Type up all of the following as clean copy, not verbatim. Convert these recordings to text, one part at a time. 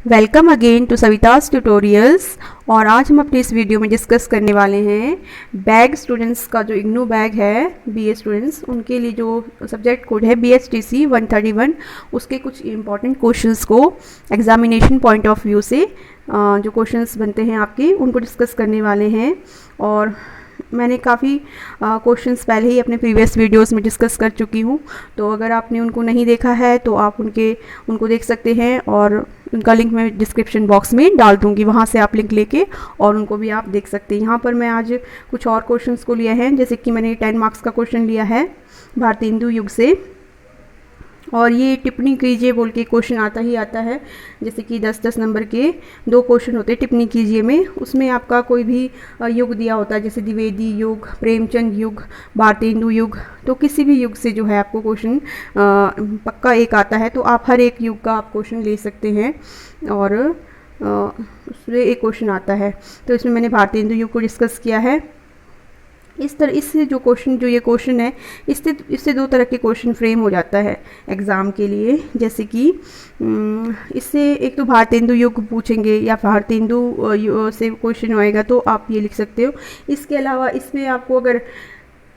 Welcome again to Savita's tutorials. और आज हम अपने इस वीडियो में डिस्कस करने वाले हैं बैग स्टूडेंट्स का जो इग्नू बैग है बीए स्टूडेंट्स उनके लिए जो सब्जेक्ट कोड है BSTC 131 उसके कुछ इंपॉर्टेंट क्वेश्चंस को एग्जामिनेशन पॉइंट ऑफ व्यू से जो क्वेश्चंस बनते हैं आपके उनको डिस्कस करने वाले हैं। और मैंने काफ़ी क्वेश्चंस पहले ही अपने प्रीवियस वीडियोस में डिस्कस कर चुकी हूँ, तो अगर आपने उनको नहीं देखा है तो आप उनको देख सकते हैं और उनका लिंक मैं डिस्क्रिप्शन बॉक्स में डाल दूँगी, वहाँ से आप लिंक लेके और उनको भी आप देख सकते हैं। यहाँ पर मैं आज कुछ और क्वेश्चंस को लिया है, जैसे कि मैंने 10 मार्क्स का क्वेश्चन लिया है भारतेंदु युग से, और ये टिप्पणी कीजिए बोल के क्वेश्चन आता ही आता है। जैसे कि 10-10 नंबर के 2 क्वेश्चन होते हैं टिप्पणी कीजिए में, उसमें आपका कोई भी युग दिया होता है, जैसे द्विवेदी युग, प्रेमचंद युग, भारतेंदु युग, तो किसी भी युग से जो है आपको क्वेश्चन पक्का एक आता है, तो आप हर एक युग का आप क्वेश्चन ले सकते हैं और उसमें एक क्वेश्चन आता है। तो इसमें मैंने भारतेंदु युग को डिस्कस किया है। इससे जो ये क्वेश्चन है इससे 2 तरह के क्वेश्चन फ्रेम हो जाता है एग्ज़ाम के लिए। जैसे कि इससे एक तो भारतेंदु युग पूछेंगे या भारतेंदु से क्वेश्चन आएगा तो आप ये लिख सकते हो। इसके अलावा इसमें आपको अगर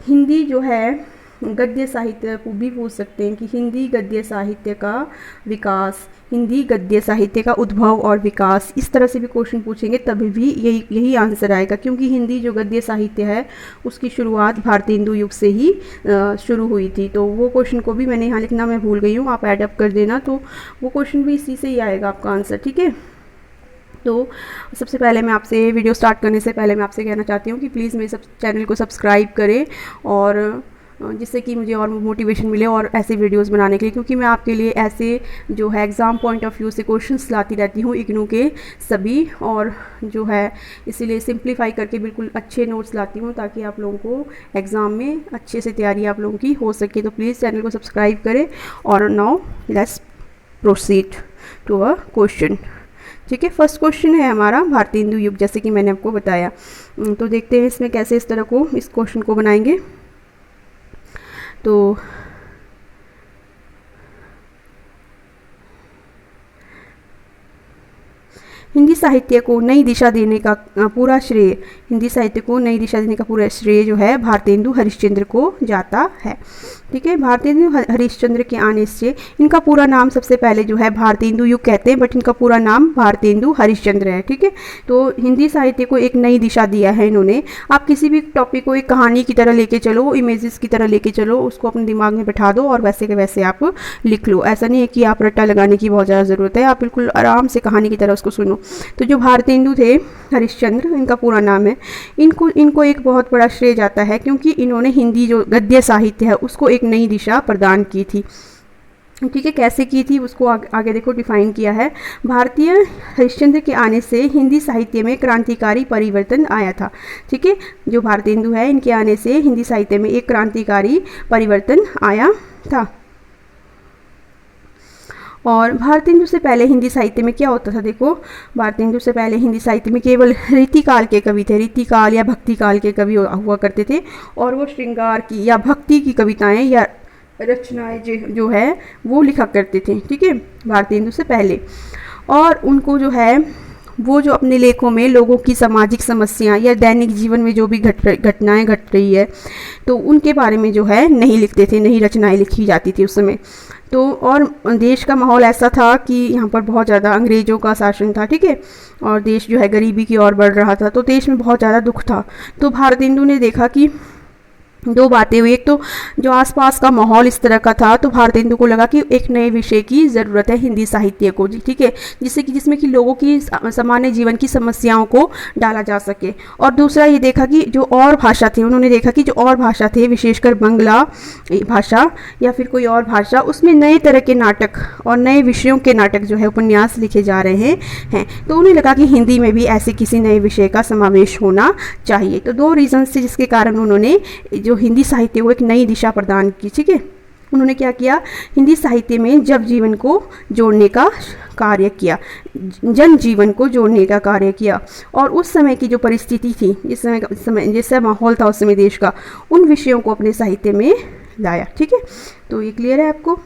हिंदी जो है गद्य साहित्य को भी पूछ सकते हैं कि हिंदी गद्य साहित्य का विकास, हिंदी गद्य साहित्य का उद्भव और विकास, इस तरह से भी क्वेश्चन पूछेंगे तभी भी यही आंसर आएगा, क्योंकि हिंदी जो गद्य साहित्य है उसकी शुरुआत भारतेंदु युग से ही शुरू हुई थी। तो वो क्वेश्चन को भी मैंने यहाँ लिखना मैं भूल गई हूँ, आप ऐड अप कर देना, तो वो क्वेश्चन भी इसी से ही आएगा आपका आंसर। ठीक है, तो सबसे पहले मैं आपसे वीडियो स्टार्ट करने से पहले मैं आपसे कहना चाहती हूँ कि प्लीज़ मेरे चैनल को सब्सक्राइब करें, और जिससे कि मुझे और मोटिवेशन मिले और ऐसे वीडियोस बनाने के लिए, क्योंकि मैं आपके लिए ऐसे जो है एग्ज़ाम पॉइंट ऑफ व्यू से क्वेश्चंस लाती रहती हूँ इग्नू के सभी, और जो है इसीलिए सिंप्लीफाई करके बिल्कुल अच्छे नोट्स लाती हूँ ताकि आप लोगों को एग्ज़ाम में अच्छे से तैयारी आप लोगों की हो सके। तो प्लीज़ चैनल को सब्सक्राइब करें। और now let's proceed to a question. ठीक है, फर्स्ट क्वेश्चन है हमारा भारतेंदु युग, जैसे कि मैंने आपको बताया। तो देखते हैं इसमें कैसे इस क्वेश्चन को बनाएंगे। तो हिंदी साहित्य को नई दिशा देने का पूरा श्रेय, हिंदी साहित्य को नई दिशा देने का पूरा श्रेय जो है भारतेंदु हरिश्चंद्र को जाता है। ठीक है, भारतेंदु हरिश्चंद्र के आने से, इनका पूरा नाम सबसे पहले जो है भारतेंदु युग कहते हैं, बट इनका पूरा नाम भारतेंदु हरिश्चंद्र है। ठीक है, तो हिंदी साहित्य को एक नई दिशा दिया है इन्होंने। आप किसी भी टॉपिक को एक कहानी की तरह लेके चलो, इमेजेस की तरह लेके चलो, उसको अपने दिमाग में बैठा दो और वैसे के वैसे आप लिख लो। ऐसा नहीं है कि आप रट्टा लगाने की बहुत ज़्यादा ज़रूरत है, आप बिल्कुल आराम से कहानी की तरह उसको सुनो। तो जो भारतेंदु थे हरिश्चंद्र, इनका पूरा नाम है, इनको एक बहुत बड़ा श्रेय जाता है, क्योंकि इन्होंने हिंदी जो गद्य साहित्य है उसको एक नई दिशा प्रदान की थी। ठीक है, कैसे की थी उसको आगे देखो डिफाइन किया है। भारतीय हरिश्चंद्र के आने से हिंदी साहित्य में क्रांतिकारी परिवर्तन आया था। ठीक है, जो भारतेंदु है इनके आने से हिंदी साहित्य में एक क्रांतिकारी परिवर्तन आया था। और भारतेंदु से पहले हिंदी साहित्य में क्या होता था, देखो भारतेंदु से पहले हिंदी साहित्य में केवल रीतिकाल के कवि थे, रीतिकाल या भक्ति काल के कवि हुआ करते थे, और वो श्रृंगार की या भक्ति की कविताएं या रचनाएं जो है वो लिखा करते थे। ठीक है, भारतेंदु से पहले। और उनको जो है वो जो अपने लेखों में लोगों की सामाजिक समस्या या दैनिक जीवन में जो भी घटनाएं घट रही है तो उनके बारे में जो है नहीं लिखते थे, नहीं रचनाएं लिखी जाती थी उस समय। तो और देश का माहौल ऐसा था कि यहाँ पर बहुत ज़्यादा अंग्रेज़ों का शासन था। ठीक है, और देश जो है गरीबी की ओर बढ़ रहा था, तो देश में बहुत ज़्यादा दुख था। तो भारतेंदु ने देखा कि 2 बातें हुई। एक तो जो आसपास का माहौल इस तरह का था, तो भारतेंदु को लगा कि एक नए विषय की ज़रूरत है हिंदी साहित्य को। ठीक है, जिसमें कि लोगों की सामान्य जीवन की समस्याओं को डाला जा सके। और दूसरा ये देखा कि जो और भाषा थे, उन्होंने देखा कि जो और भाषा थे, विशेषकर बंगला भाषा या फिर कोई और भाषा, उसमें नए तरह के नाटक और नए विषयों के नाटक जो है उपन्यास लिखे जा रहे हैं। तो उन्हें लगा कि हिंदी में भी ऐसे किसी नए विषय का समावेश होना चाहिए। तो 2 रीज़न थे जिसके कारण उन्होंने जो हिंदी साहित्य को एक नई दिशा प्रदान की। ठीक है, उन्होंने क्या किया, हिंदी साहित्य में जन जीवन को जोड़ने का कार्य किया। और उस समय की जो परिस्थिति थी, जैसा माहौल था उस समय देश का, उन विषयों को अपने साहित्य में लाया। ठीक है, तो ये क्लियर है आपको।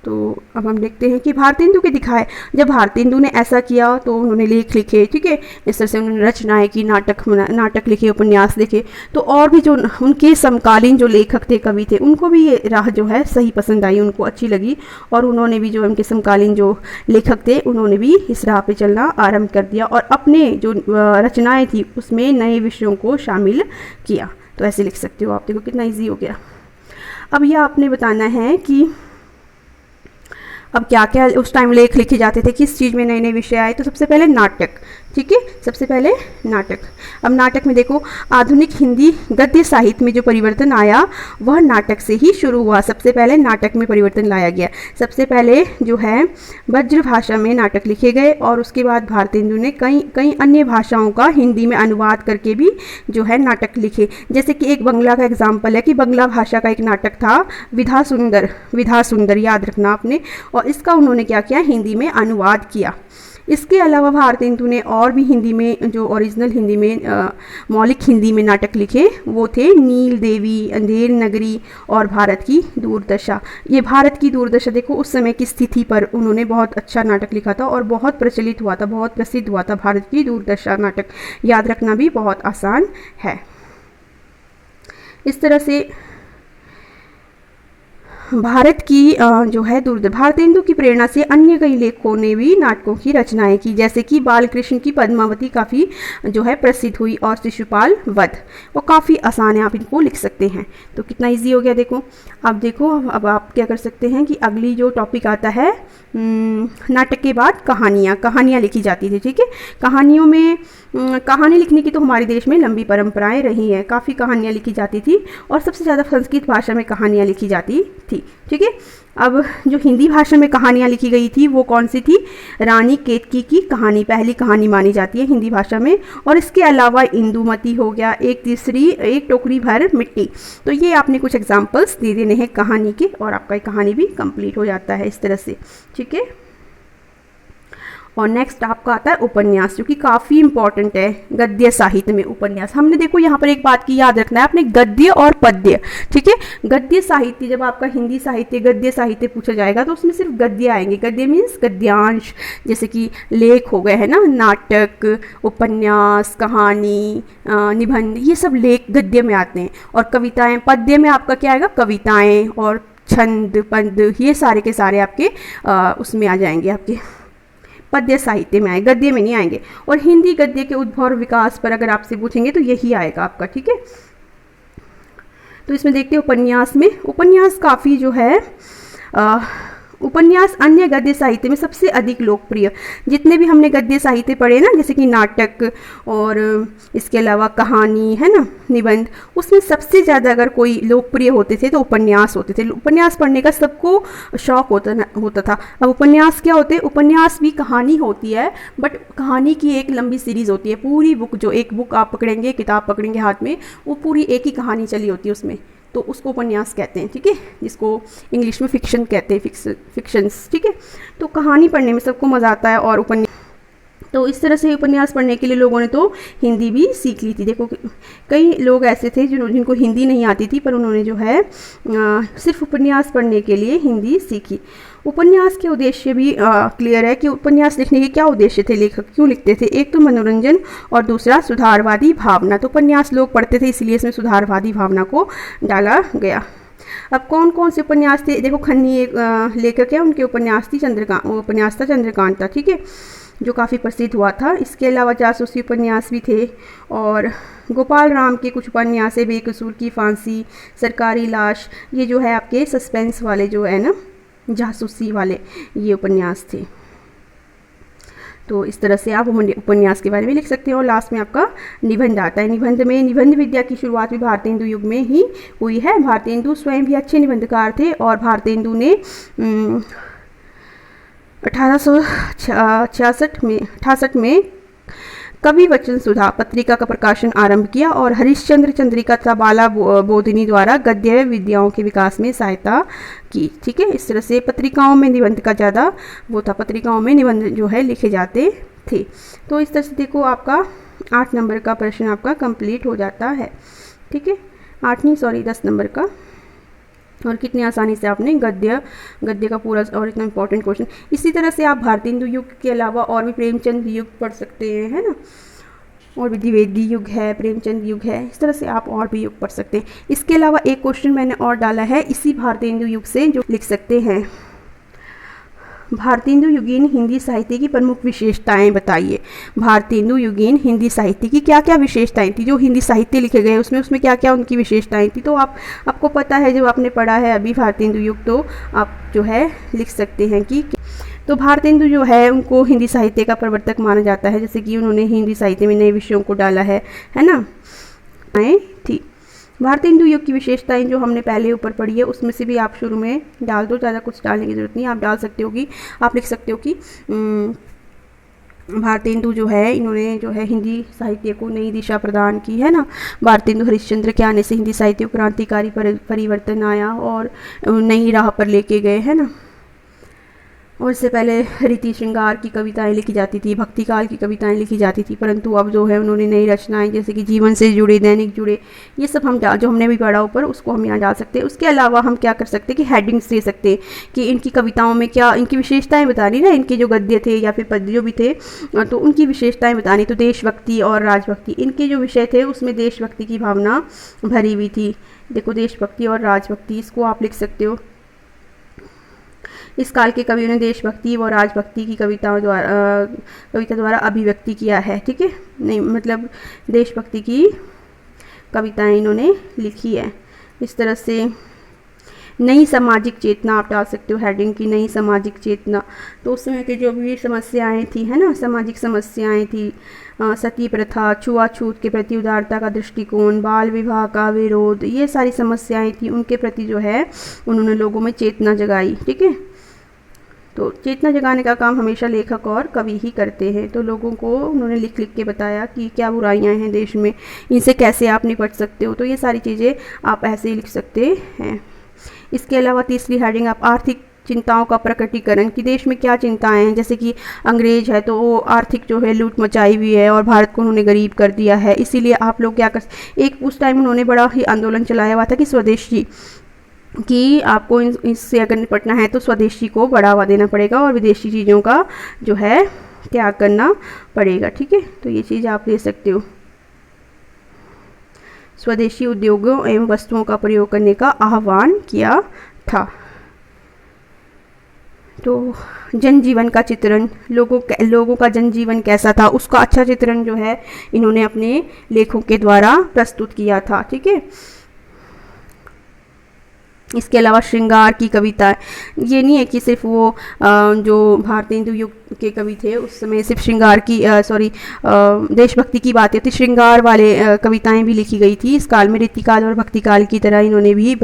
तो अब हम देखते हैं कि भारतेंदु के दिखाए, जब भारतेंदु ने ऐसा किया तो उन्होंने लेख लिखे, ठीक है, इस तरह से उन्होंने रचनाएं की, नाटक लिखे, उपन्यास लिखे। तो और भी जो उनके समकालीन जो लेखक थे, कवि थे, उनको भी ये राह जो है सही पसंद आई, उनको अच्छी लगी, और उन्होंने भी जो उनके समकालीन जो लेखक थे उन्होंने भी इस राह पे चलना आरंभ कर दिया और अपने जो रचनाएं थी उसमें नए विषयों को शामिल किया। तो ऐसे लिख सकते हो आप, देखो कितना ईजी हो गया। अब यह आपने बताना है कि अब क्या क्या उस टाइम लेख लिखे जाते थे, किस चीज़ में नए नए विषय आए। तो सबसे पहले नाटक, ठीक है, सबसे पहले नाटक। अब नाटक में देखो, आधुनिक हिंदी गद्य साहित्य में जो परिवर्तन आया वह नाटक से ही शुरू हुआ। सबसे पहले नाटक में परिवर्तन लाया गया। सबसे पहले जो है ब्रज भाषा में नाटक लिखे गए और उसके बाद भारतेंदु ने कई अन्य भाषाओं का हिंदी में अनुवाद करके भी जो है नाटक लिखे। जैसे कि एक बंगला का एग्जाम्पल है कि बंगला भाषा का एक नाटक था विधा सुंदर, याद रखना आपने, और इसका उन्होंने क्या किया, हिंदी में अनुवाद किया। इसके अलावा भारतेंदु ने और भी हिंदी में जो ओरिजिनल हिंदी में मौलिक हिंदी में नाटक लिखे वो थे नील देवी, अंधेर नगरी और भारत की दूरदशा। ये भारत की दूरदशा देखो उस समय की स्थिति पर उन्होंने बहुत अच्छा नाटक लिखा था और बहुत प्रचलित हुआ था, बहुत प्रसिद्ध हुआ था। भारत की दूरदशा नाटक याद रखना भी बहुत आसान है। इस तरह से भारत की जो है भारतेंदु की प्रेरणा से अन्य कई लेखकों ने भी नाटकों की रचनाएं की, जैसे कि बालकृष्ण की पद्मावती काफ़ी जो है प्रसिद्ध हुई और शिशुपाल वध, वो काफ़ी आसान है, आप इनको लिख सकते हैं। तो कितना इजी हो गया देखो। अब देखो, अब आप क्या कर सकते हैं कि अगली जो टॉपिक आता है नाटक के बाद कहानियाँ लिखी जाती थी, ठीक है। कहानियों में कहानी लिखने की तो हमारे देश में लंबी परंपराएं रही हैं, काफ़ी कहानियाँ लिखी जाती थी और सबसे ज़्यादा संस्कृत भाषा में कहानियाँ लिखी जाती थी, ठीक है। अब जो हिंदी भाषा में कहानियाँ लिखी गई थी वो कौन सी थी, रानी केतकी की कहानी पहली कहानी मानी जाती है हिंदी भाषा में, और इसके अलावा इंदुमती हो गया, एक टोकरी भर मिट्टी। तो ये आपने कुछ एग्जाम्पल्स दे देने हैं कहानी के और आपका कहानी भी कंप्लीट हो जाता है इस तरह से, ठीक है। और नेक्स्ट आपका आता है उपन्यास, जो कि काफ़ी इंपॉर्टेंट है गद्य साहित्य में। उपन्यास हमने देखो यहाँ पर एक बात की याद रखना है आपने, गद्य और पद्य, ठीक है। गद्य साहित्य, जब आपका हिंदी साहित्य गद्य साहित्य पूछा जाएगा तो उसमें सिर्फ गद्य आएंगे। गद्य मीन्स गद्यांश, जैसे कि लेख हो गए है ना, नाटक, उपन्यास, कहानी, निबंध, ये सब लेख गद्य में आते हैं। और कविताएं, पद्य में आपका क्या आएगा, कविताएं और छंद पद, ये सारे के सारे आपके उसमें आ जाएंगे, आपके पद्य साहित्य में आए, गद्य में नहीं आएंगे। और हिंदी गद्य के उद्भव और विकास पर अगर आपसे पूछेंगे तो यही आएगा आपका, ठीक है। तो इसमें देखते हैं उपन्यास में, उपन्यास काफ़ी जो है उपन्यास अन्य गद्य साहित्य में सबसे अधिक लोकप्रिय, जितने भी हमने गद्य साहित्य पढ़े ना, जैसे कि नाटक और इसके अलावा कहानी है ना, निबंध, उसमें सबसे ज़्यादा अगर कोई लोकप्रिय होते थे तो उपन्यास होते थे। उपन्यास पढ़ने का सबको शौक होता था। अब उपन्यास क्या होते हैं, उपन्यास भी कहानी होती है, बट कहानी की एक लंबी सीरीज़ होती है। पूरी बुक, जो एक बुक आप पकड़ेंगे, किताब पकड़ेंगे हाथ में, वो पूरी एक ही कहानी चली होती है उसमें, तो उसको उपन्यास कहते हैं, ठीक है, जिसको इंग्लिश में फिक्शन कहते हैं, फिक्शंस, ठीक है। तो कहानी पढ़ने में सबको मज़ा आता है और उपन्यास, तो इस तरह से उपन्यास पढ़ने के लिए लोगों ने तो हिंदी भी सीख ली थी। देखो कई लोग ऐसे थे जिनको हिंदी नहीं आती थी, पर उन्होंने जो है सिर्फ उपन्यास पढ़ने के लिए हिंदी सीखी। उपन्यास के उद्देश्य भी क्लियर है कि उपन्यास लिखने के क्या उद्देश्य थे, लेखक क्यों लिखते थे। एक तो मनोरंजन और दूसरा सुधारवादी भावना। तो उपन्यास लोग पढ़ते थे इसलिए इसमें सुधारवादी भावना को डाला गया। अब कौन कौन से उपन्यास थे, देखो खन्नी एक लेखक है, उनके उपन्यास था चंद्रकांता, ठीक है, जो काफ़ी प्रसिद्ध हुआ था। इसके अलावा जासूसी उपन्यास भी थे और गोपाल राम के कुछ उपन्यास है, बेकसूर की फांसी, सरकारी लाश, ये जो है आपके सस्पेंस वाले जो है ना, जासूसी वाले, ये उपन्यास थे। तो इस तरह से आप उपन्यास के बारे में लिख सकते हो। और लास्ट में आपका निबंध आता है। निबंध विद्या की शुरुआत भी भारतेंदु युग में ही हुई है। भारतेंदु स्वयं भी अच्छे निबंधकार थे और भारतेंदु ने 1868 में कवि वचन सुधा पत्रिका का प्रकाशन आरंभ किया और हरिश्चंद्र चंद्रिका तथा बाला बोधिनी द्वारा गद्य विद्याओं के विकास में सहायता की, ठीक है। इस तरह से पत्रिकाओं में निबंध का ज़्यादा वो था, पत्रिकाओं में निबंध जो है लिखे जाते थे। तो इस तरह से देखो आपका 8 नंबर का प्रश्न आपका कंप्लीट हो जाता है, ठीक है। 10 नंबर का और कितनी आसानी से आपने गद्य का पूरा और इतना इंपॉर्टेंट क्वेश्चन। इसी तरह से आप भारतीय हिंदू युग के अलावा और भी प्रेमचंद युग पढ़ सकते हैं, है ना, और भी द्विवेदी युग है, प्रेमचंद युग है, इस तरह से आप और भी युग पढ़ सकते हैं। इसके अलावा एक क्वेश्चन मैंने और डाला है इसी भारतीय हिंदू युग से, जो लिख सकते हैं भारतीय हिंदू युगीन हिंदी साहित्य की प्रमुख विशेषताएं बताइए। भारतीय हिंदू युगीन हिंदी साहित्य की क्या क्या विशेषताएं थी, जो हिंदी साहित्य लिखे गए उसमें क्या क्या उनकी विशेषताएं थी। तो आपको पता है, जब आपने पढ़ा है अभी भारतीय हिंदू युग, तो आप जो है लिख सकते हैं कि तो भारतीय हिंदू जो है उनको हिंदी साहित्य का प्रवर्तक माना जाता है, जैसे कि उन्होंने हिंदी साहित्य में नए विषयों को डाला है ना, थी। भारतीय हिंदू युग की विशेषताएं जो हमने पहले ऊपर पढ़ी है उसमें से भी आप शुरू में डाल दो, ज़्यादा कुछ डालने की जरूरत नहीं। आप डाल सकते हो कि आप लिख सकते हो कि भारतीय हिंदू जो है इन्होंने जो है हिंदी साहित्य को नई दिशा प्रदान की, है ना। भारतीय हिंदू हरिश्चंद्र के आने से हिंदी साहित्य को क्रांतिकारी परिवर्तन आया और नई राह पर लेके गए, है ना। और इससे पहले रीति श्रृंगार की कविताएं लिखी जाती थी, भक्ति काल की कविताएं लिखी जाती थी, परंतु अब जो है उन्होंने नई रचनाएं जैसे कि जीवन से जुड़े, दैनिक जुड़े, ये सब हम जो हमने भी पढ़ा ऊपर उसको हम यहाँ डाल सकते हैं। उसके अलावा हम क्या कर सकते हैं कि हेडिंग्स दे सकते हैं कि इनकी कविताओं में क्या इनकी विशेषताएँ बतानी ना, इनके जो गद्य थे या फिर पद्य जो भी थे तो उनकी विशेषताएँ बतानी। तो देशभक्ति और राजभक्ति, इनके जो विषय थे उसमें देशभक्ति की भावना भरी हुई थी। देखो, देशभक्ति और राजभक्ति, इसको आप लिख सकते हो। इस काल के कवियों ने देशभक्ति व राजभक्ति की कविता द्वारा अभिव्यक्ति किया है, ठीक है, नहीं मतलब देशभक्ति की कविताएं इन्होंने लिखी है। इस तरह से नई सामाजिक चेतना आप डाल सकते हो हेडिंग की, नई सामाजिक चेतना। तो उस समय की जो भी समस्याएं थी, है ना, सामाजिक समस्याएं थी, सती प्रथा, छुआछूत के प्रति उदारता का दृष्टिकोण, बाल विवाह का विरोध, ये सारी समस्याएं थी, उनके प्रति जो है उन्होंने लोगों में चेतना जगाई, ठीक है। तो चेतना जगाने का काम हमेशा लेखक और कवि ही करते हैं। तो लोगों को उन्होंने लिख लिख के बताया कि क्या बुराइयां हैं देश में, इनसे कैसे आप निपट सकते हो। तो ये सारी चीज़ें आप ऐसे ही लिख सकते हैं। इसके अलावा तीसरी हेडिंग आप आर्थिक चिंताओं का प्रकटीकरण, कि देश में क्या चिंताएं हैं, जैसे कि अंग्रेज है तो वो आर्थिक जो है लूट मचाई हुई है और भारत को उन्होंने गरीब कर दिया है, इसीलिए आप लोग क्या कर, एक उस टाइम उन्होंने बड़ा ही आंदोलन चलाया हुआ था कि स्वदेशी, कि आपको इससे अगर निपटना है तो स्वदेशी को बढ़ावा देना पड़ेगा और विदेशी चीज़ों का जो है त्याग करना पड़ेगा, ठीक है। तो ये चीज़ आप ले सकते हो। स्वदेशी उद्योगों एवं वस्तुओं का प्रयोग करने का आह्वान किया था। तो जनजीवन का चित्रण, लोगों का जनजीवन कैसा था उसका अच्छा चित्रण जो है इन्होंने अपने लेखों के द्वारा प्रस्तुत किया था, ठीक है। इसके अलावा श्रृंगार की कविता, ये नहीं है कि सिर्फ वो जो भारतीय हिंदू युग के कवि थे उस समय सिर्फ श्रृंगार की देशभक्ति की बातें थी, श्रृंगार वाले कविताएं भी लिखी गई थी। इस काल में रीतिकाल और भक्तिकाल की तरह इन्होंने भी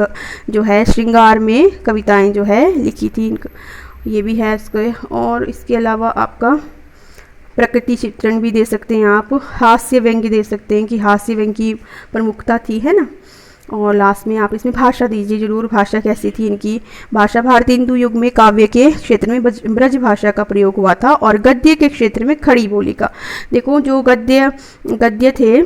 जो है श्रृंगार में कविताएं जो है लिखी थी, ये भी है इसके। और इसके अलावा आपका प्रकृति चित्रण भी दे सकते हैं आप, हास्य व्यंग्य दे सकते हैं कि हास्य व्यंग्य की प्रमुखता थी, है ना। और लास्ट में आप इसमें भाषा दीजिए जरूर, भाषा कैसी थी इनकी। भाषा भारतीय हिंदू युग में काव्य के क्षेत्र में ब्रज भाषा का प्रयोग हुआ था और गद्य के क्षेत्र में खड़ी बोली का। देखो, जो गद्य थे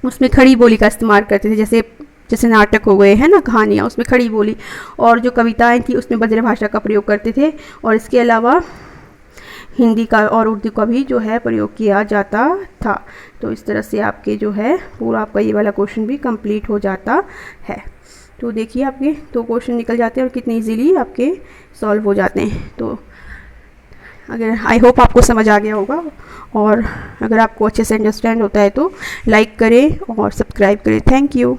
उसमें खड़ी बोली का इस्तेमाल करते थे, जैसे नाटक हो गए, है ना, कहानियाँ, उसमें खड़ी बोली, और जो कविताएं थी उसमें ब्रज भाषा का प्रयोग करते थे। और इसके अलावा हिंदी का और उर्दू का भी जो है प्रयोग किया जाता था। तो इस तरह से आपके जो है पूरा आपका ये वाला क्वेश्चन भी कंप्लीट हो जाता है। तो देखिए आपके 2 क्वेश्चन निकल जाते हैं और कितने इजीली आपके सॉल्व हो जाते हैं। तो अगर आई होप आपको समझ आ गया होगा, और अगर आपको अच्छे से अंडरस्टैंड होता है तो लाइक करें और सब्सक्राइब करें। Thank you.